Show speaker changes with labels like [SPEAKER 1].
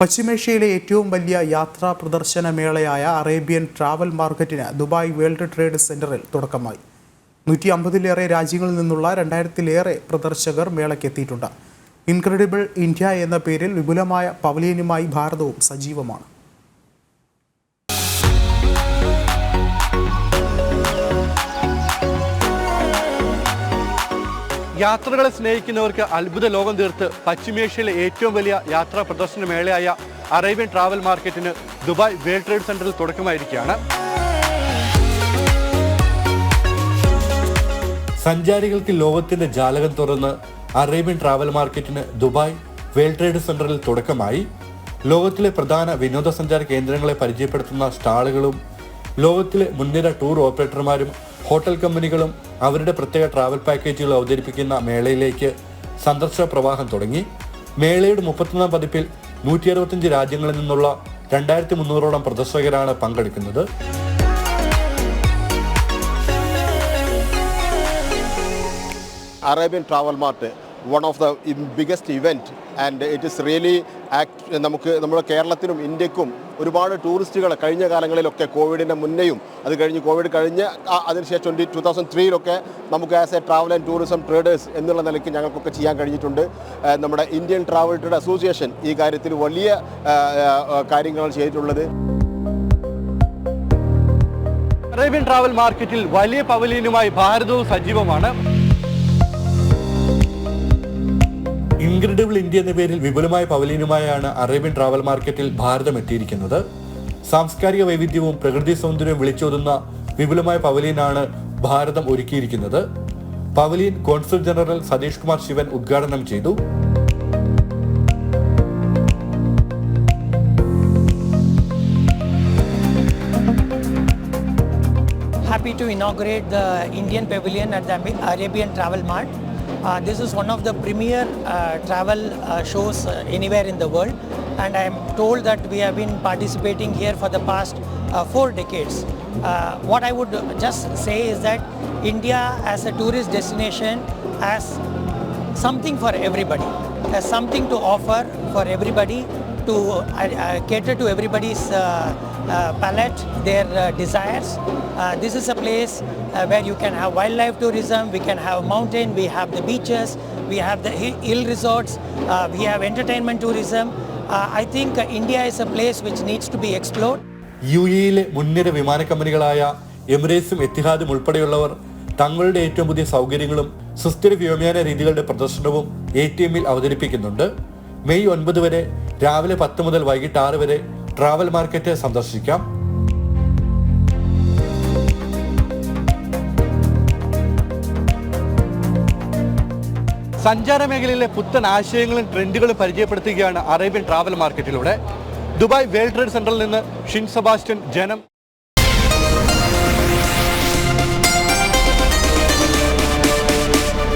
[SPEAKER 1] പശ്ചിമേഷ്യയിലെ ഏറ്റവും വലിയ യാത്രാ പ്രദർശന മേളയായ അറേബ്യൻ ട്രാവൽ മാർക്കറ്റിന് ദുബായ് വേൾഡ് ട്രേഡ് സെന്ററിൽ തുടക്കമായി. 150-ലേറെ രാജ്യങ്ങളിൽ നിന്നുള്ള 2000-ലേറെ പ്രദർശകർ മേളയ്ക്കെത്തിയിട്ടുണ്ട്. ഇൻക്രെഡിബിൾ ഇന്ത്യ എന്ന പേരിൽ വിപുലമായ പവലിയനുമായി ഭാരതവും സജീവമാണ്.
[SPEAKER 2] യാത്രകളെ സ്നേഹിക്കുന്നവർക്ക് അത്ഭുത ലോകം തീർത്ത് പശ്ചിമേഷ്യയിലെ ഏറ്റവും വലിയ യാത്രാ പ്രദർശന മേളയായ അറേബ്യൻ ട്രാവൽ മാർക്കറ്റിന് ദുബായ് വേൾഡ് ട്രേഡ് സെന്ററിൽ തുടക്കമായിരിക്കുകയാണ്. സഞ്ചാരികൾക്ക് ലോകത്തിന്റെ ജാലകം തുറന്ന് അറേബ്യൻ ട്രാവൽ മാർക്കറ്റിന് ദുബായ് വേൾഡ് ട്രേഡ് സെന്ററിൽ തുടക്കമായി. ലോകത്തിലെ പ്രധാന വിനോദസഞ്ചാര കേന്ദ്രങ്ങളെ പരിചയപ്പെടുത്തുന്ന സ്റ്റാളുകളും ലോകത്തിലെ മുൻനിര ടൂർ ഓപ്പറേറ്റർമാരും ഹോട്ടൽ കമ്പനികളും അവരുടെ പ്രത്യേക ട്രാവൽ പാക്കേജുകൾ അവതരിപ്പിക്കുന്ന മേളയിലേക്ക് സന്ദർശക പ്രവാഹം തുടങ്ങി. മേളയുടെ 31-ാം പതിപ്പിൽ 165 രാജ്യങ്ങളിൽ നിന്നുള്ള 2300ഓളം പ്രദർശകരാണ് പങ്കെടുക്കുന്നത്.
[SPEAKER 3] Arabian Travel Mart, one of the biggest event, and it is really നമ്മുടെ കേരളത്തിനും ഇന്ത്യക്കും ഒരുപാട് ടൂറിസ്റ്റുകൾ കഴിഞ്ഞ കാലങ്ങളിലൊക്കെ കോവിഡിൻ്റെ മുന്നേയും അത് കഴിഞ്ഞ് കോവിഡ് കഴിഞ്ഞ് അതിനുശേഷം 2003 നമുക്ക് as A travel and tourism traders എന്നുള്ള നിലയ്ക്ക് ഞങ്ങൾക്കൊക്കെ ചെയ്യാൻ കഴിഞ്ഞിട്ടുണ്ട്. നമ്മുടെ ഇന്ത്യൻ ട്രാവൽ ട്രേഡ് അസോസിയേഷൻ ഈ കാര്യത്തിൽ വലിയ കാര്യങ്ങളാണ് ചെയ്തിട്ടുള്ളത്.
[SPEAKER 2] അറേബ്യൻ ട്രാവൽ മാർക്കറ്റിൽ വലിയ പവലിയനുമായി ഭാരതവും സജീവമാണ്. ഇൻക്രെഡിബിൾ ഇന്ത്യ എന്ന പേരിൽ വിപുലമായ പവലിയനുമായാണ് അറേബ്യൻ ട്രാവൽ മാർക്കറ്റിൽ ഭാരതം എത്തിയിരിക്കുന്നത്. സാംസ്കാരിക വൈവിധ്യവും പ്രകൃതി സൗന്ദര്യവും വിളിച്ചോതുന്ന വിപുലമായ പവലിയനാണ് ഭാരതം ഒരുക്കിയിരിക്കുന്നത്. Pavilion consul general Satheesh Kumar Sivan ഉദ്ഘാടനം ചെയ്തു.
[SPEAKER 4] Happy to inaugurate the Indian Pavilion at the Arabian Travel Mart. This is one of the premier travel shows anywhere in the world, and I am told that we have been participating here for the past 4 decades. What I would just say is that India as a tourist destination has something for everybody, has something to offer for everybody, to cater to everybody's palate, their desires. This is a place where you can have wildlife tourism, we can have mountain, we have the beaches, we have the hill resorts, we have entertainment tourism. I think India is a place which needs to be explored.
[SPEAKER 2] UAE-യിലെ മുൻനിര വിമാന കമ്പനികളായ എമിറേറ്റ്സും എത്തിഹാദും ഉൾപ്പെടെയുള്ളവർ തങ്ങളുടെ ഏറ്റവും പുതിയ സൗകര്യങ്ങളും സുസ്ഥിര വ്യോമയാന രീതികളുടെ പ്രദർശനവും ATM-ൽ അവതരിപ്പിക്കുന്നുണ്ട്. മെയ് 9 വരെ രാവിലെ 10 മുതൽ വൈകിട്ട് 6 വരെ ട്രാവൽ മാർക്കറ്റ് സന്ദർശിക്കാം. സഞ്ചാര മേഖലയിലെ പുത്തൻ ആശയങ്ങളും ട്രെൻഡുകളും പരിചയപ്പെടുത്തുകയാണ് അറേബ്യൻ ട്രാവൽ മാർക്കറ്റിലൂടെ. ദുബായ് വേൾഡ് ട്രേഡ് സെന്ററിൽ നിന്ന് ഷിൻ സെബാസ്റ്റ്യൻ, ജനം.